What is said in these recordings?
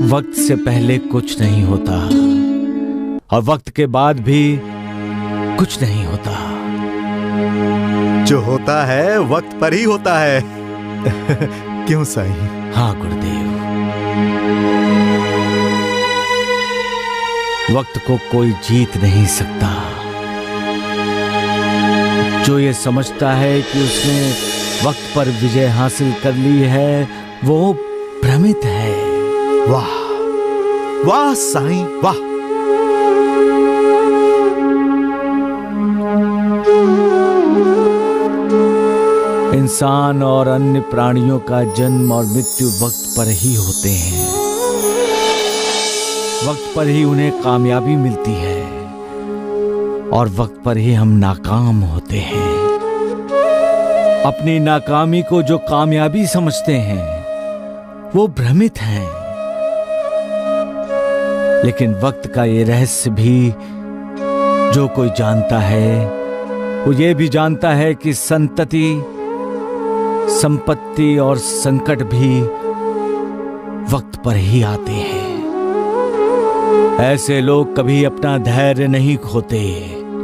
वक्त से पहले कुछ नहीं होता और वक्त के बाद भी कुछ नहीं होता। जो होता है वक्त पर ही होता है। क्यों साईं? हाँ गुरुदेव, वक्त को कोई जीत नहीं सकता। जो ये समझता है कि उसने वक्त पर विजय हासिल कर ली है, वो भ्रमित है। वाह वाह साईं वाह। इंसान और अन्य प्राणियों का जन्म और मृत्यु वक्त पर ही होते हैं। वक्त पर ही उन्हें कामयाबी मिलती है और वक्त पर ही हम नाकाम होते हैं। अपनी नाकामी को जो कामयाबी समझते हैं वो भ्रमित हैं। लेकिन वक्त का ये रहस्य भी जो कोई जानता है, वो ये भी जानता है कि संतति, संपत्ति और संकट भी वक्त पर ही आते हैं। ऐसे लोग कभी अपना धैर्य नहीं खोते,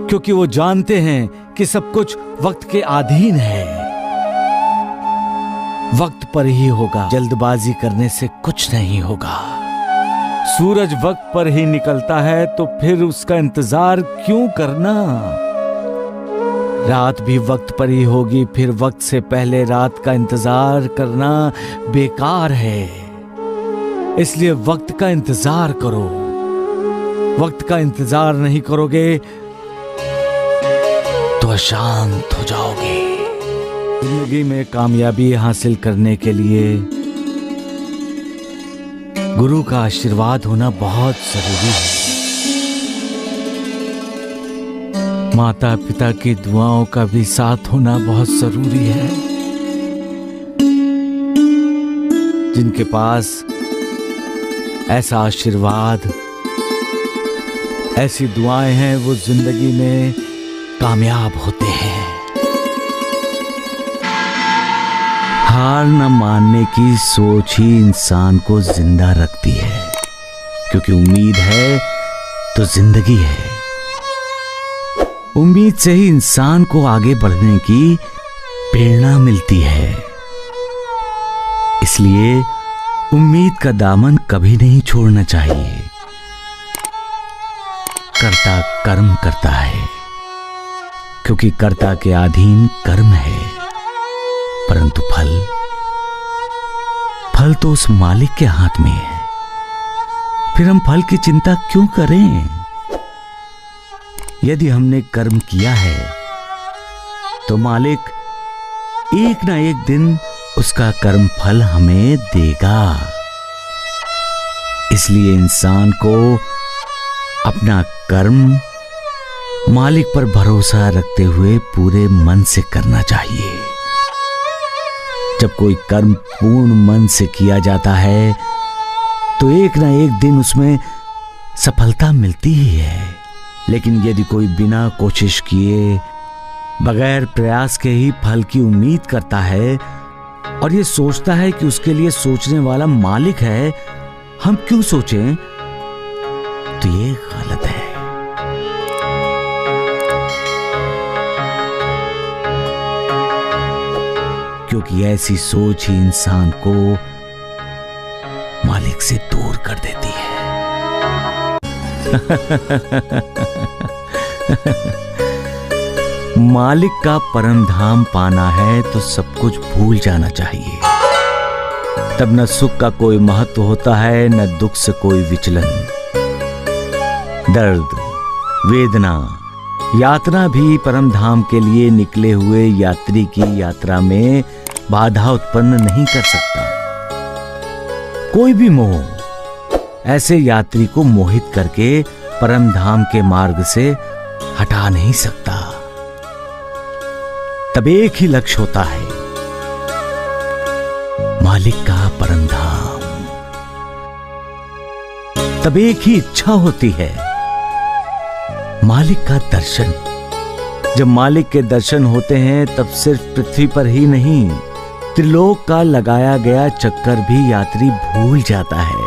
क्योंकि वो जानते हैं कि सब कुछ वक्त के अधीन है। वक्त पर ही होगा, जल्दबाजी करने से कुछ नहीं होगा। सूरज वक्त पर ही निकलता है तो फिर उसका इंतजार क्यों करना? रात भी वक्त पर ही होगी, फिर वक्त से पहले रात का इंतजार करना बेकार है। इसलिए वक्त का इंतजार करो। वक्त का इंतजार नहीं करोगे तो अशांत हो जाओगे। जिंदगी में कामयाबी हासिल करने के लिए गुरु का आशीर्वाद होना बहुत जरूरी है। माता पिता की दुआओं का भी साथ होना बहुत जरूरी है। जिनके पास ऐसा आशीर्वाद, ऐसी दुआएं हैं, वो जिंदगी में कामयाब होते हैं। हार न मानने की सोच ही इंसान को जिंदा रखती है, क्योंकि उम्मीद है तो जिंदगी है। उम्मीद से ही इंसान को आगे बढ़ने की प्रेरणा मिलती है। इसलिए उम्मीद का दामन कभी नहीं छोड़ना चाहिए। कर्ता कर्म करता है, क्योंकि कर्ता के अधीन कर्म है, परंतु फल तो उस मालिक के हाथ में है। फिर हम फल की चिंता क्यों करें? यदि हमने कर्म किया है तो मालिक एक ना एक दिन उसका कर्म फल हमें देगा। इसलिए इंसान को अपना कर्म मालिक पर भरोसा रखते हुए पूरे मन से करना चाहिए। जब कोई कर्म पूर्ण मन से किया जाता है तो एक ना एक दिन उसमें सफलता मिलती ही है। लेकिन यदि कोई बिना कोशिश किए, बगैर प्रयास के ही फल की उम्मीद करता है और ये सोचता है कि उसके लिए सोचने वाला मालिक है, हम क्यों सोचें, तो ये गलत है। क्योंकि ऐसी सोच ही इंसान को मालिक से दूर कर देती है। मालिक का परम धाम पाना है तो सब कुछ भूल जाना चाहिए। तब न सुख का कोई महत्व होता है, न दुख से कोई विचलन। दर्द, वेदना, यात्रा भी परम धाम के लिए निकले हुए यात्री की यात्रा में बाधा उत्पन्न नहीं कर सकता। कोई भी मोह ऐसे यात्री को मोहित करके परम धाम के मार्ग से हटा नहीं सकता। तब एक ही लक्ष्य होता है, मालिक का परम धाम। तब एक ही इच्छा होती है, मालिक का दर्शन। जब मालिक के दर्शन होते हैं तब सिर्फ पृथ्वी पर ही नहीं, त्रिलोक का लगाया गया चक्कर भी यात्री भूल जाता है।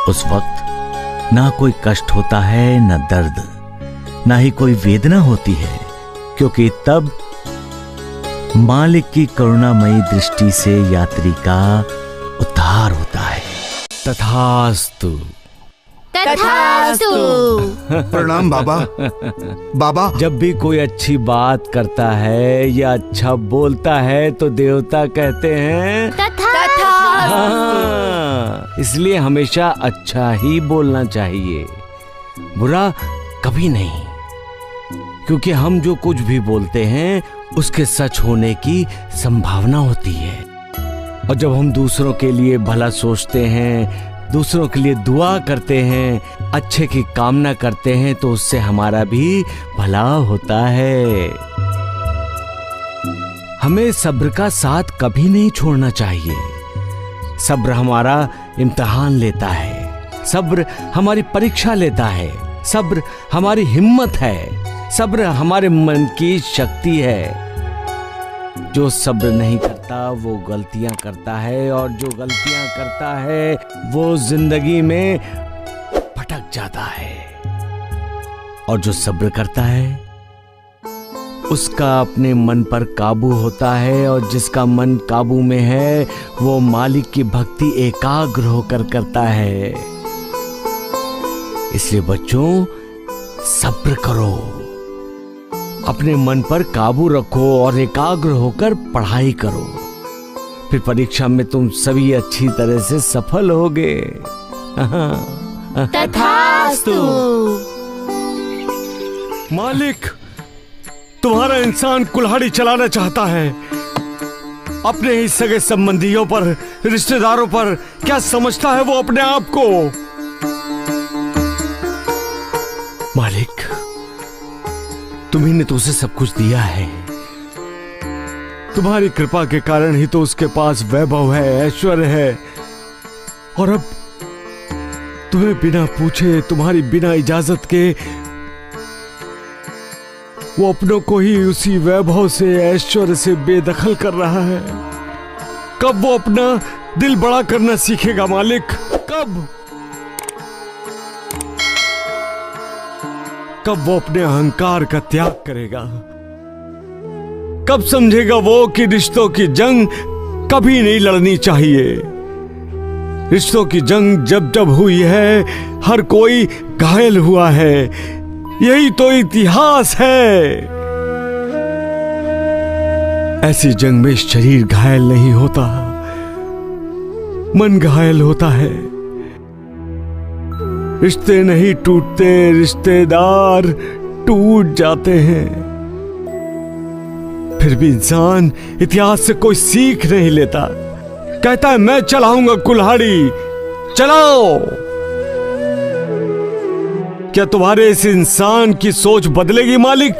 उस वक्त ना कोई कष्ट होता है, ना दर्द, ना ही कोई वेदना होती है, क्योंकि तब मालिक की करुणामयी दृष्टि से यात्री का उद्धार होता है। तथास्तु। तथास्तु। प्रणाम बाबा। बाबा, जब भी कोई अच्छी बात करता है या अच्छा बोलता है तो देवता कहते हैं तथास्तु। हाँ, इसलिए हमेशा अच्छा ही बोलना चाहिए, बुरा कभी नहीं, क्योंकि हम जो कुछ भी बोलते हैं उसके सच होने की संभावना होती है। और जब हम दूसरों के लिए भला सोचते हैं, दूसरों के लिए दुआ करते हैं, अच्छे की कामना करते हैं, तो उससे हमारा भी भला होता है। हमें सब्र का साथ कभी नहीं छोड़ना चाहिए। सब्र हमारा इम्तिहान लेता है, सब्र हमारी परीक्षा लेता है, सब्र हमारी हिम्मत है, सब्र हमारे मन की शक्ति है। जो सब्र नहीं करता वो गलतियां करता है, और जो गलतियां करता है वो जिंदगी में भटक जाता है। और जो सब्र करता है उसका अपने मन पर काबू होता है, और जिसका मन काबू में है वो मालिक की भक्ति एकाग्र होकर करता है। इसलिए बच्चों, सब्र करो, अपने मन पर काबू रखो और एकाग्र होकर पढ़ाई करो। फिर परीक्षा में तुम सभी अच्छी तरह से सफल होगे। तथास्तु। मालिक, तुम्हारा इंसान कुल्हाड़ी चलाना चाहता है, अपने ही सगे संबंधियों पर, रिश्तेदारों पर क्या समझता है वो अपने आप को। मालिक, तुम्ही ने तो उसे सब कुछ दिया है, तुम्हारी कृपा के कारण ही तो उसके पास वैभव है, ऐश्वर्य है, और अब तुम्हें बिना पूछे, तुम्हारी बिना इजाजत के वो अपनों को ही उसी वैभव से, ऐश्वर्य से बेदखल कर रहा है। कब वो अपना दिल बड़ा करना सीखेगा मालिक? कब वो अपने अहंकार का त्याग करेगा? कब समझेगा वो कि रिश्तों की जंग कभी नहीं लड़नी चाहिए? रिश्तों की जंग जब जब हुई है, हर कोई घायल हुआ है, यही तो इतिहास है। ऐसी जंग में शरीर घायल नहीं होता, मन घायल होता है। रिश्ते नहीं टूटते, रिश्तेदार टूट जाते हैं। फिर भी इंसान इतिहास से कोई सीख नहीं लेता, कहता है मैं चलाऊंगा कुल्हाड़ी, चलाओ। क्या तुम्हारे इस इंसान की सोच बदलेगी मालिक?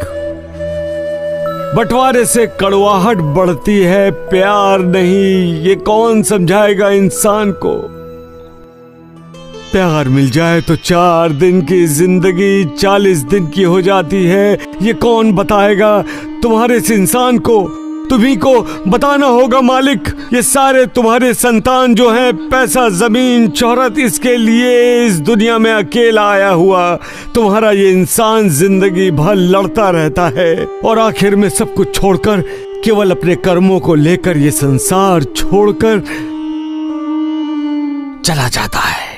बंटवारे से कड़वाहट बढ़ती है, प्यार नहीं। ये कौन समझाएगा इंसान को? प्यार मिल जाए तो 4 दिन की जिंदगी 40 दिन की हो जाती है। ये कौन बताएगा तुम्हारे इस इंसान को? तुम्ही को बताना होगा मालिक। ये सारे तुम्हारे संतान जो हैं, पैसा, जमीन, शोहरत, इसके लिए इस दुनिया में अकेला आया हुआ तुम्हारा ये इंसान जिंदगी भर लड़ता रहता है, और आखिर में सब कुछ छोड़कर, केवल अपने कर्मों को लेकर ये संसार छोड़कर चला जाता है।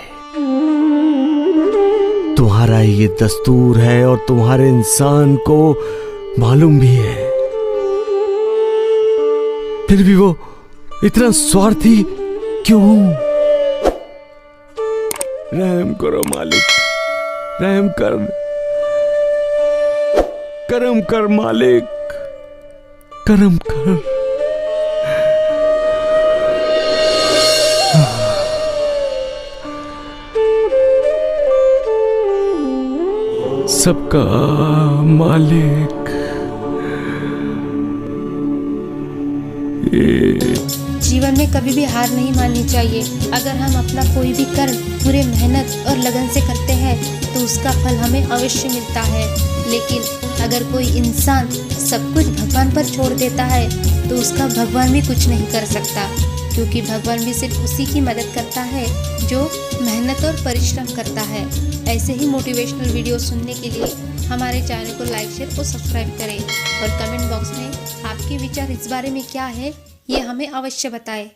तुम्हारा ये दस्तूर है और तुम्हारे इंसान को मालूम भी है, फिर भी वो इतना स्वार्थी क्यों? रहम करो मालिक, रहम कर, करम कर मालिक, करम कर। सबका मालिक। जीवन में कभी भी हार नहीं माननी चाहिए। अगर हम अपना कोई भी कर्म पूरे मेहनत और लगन से करते हैं तो उसका फल हमें अवश्य मिलता है। लेकिन अगर कोई इंसान सब कुछ भगवान पर छोड़ देता है तो उसका भगवान भी कुछ नहीं कर सकता। क्योंकि भगवान भी सिर्फ उसी की मदद करता है जो मेहनत और परिश्रम करता है। ऐसे ही मोटिवेशनल वीडियो सुनने के लिए हमारे चैनल को लाइक, शेयर और सब्सक्राइब करें और कमेंट बॉक्स में आपके विचार इस बारे में क्या है ये हमें अवश्य बताएं।